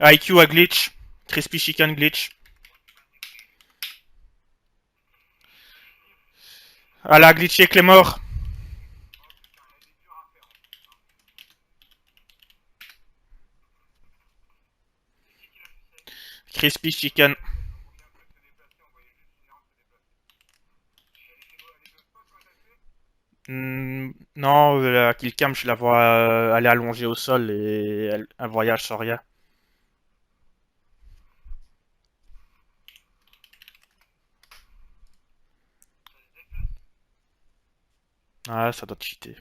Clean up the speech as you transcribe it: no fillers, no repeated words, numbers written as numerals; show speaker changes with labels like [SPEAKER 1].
[SPEAKER 1] IQ a glitch. Crispy Chicken glitch. Ah la glitché Clémor. Crispy Chicken. Non, la killcam, je la vois, elle est allongée au sol et elle voyage sans rien. Ah, ça doit cheater.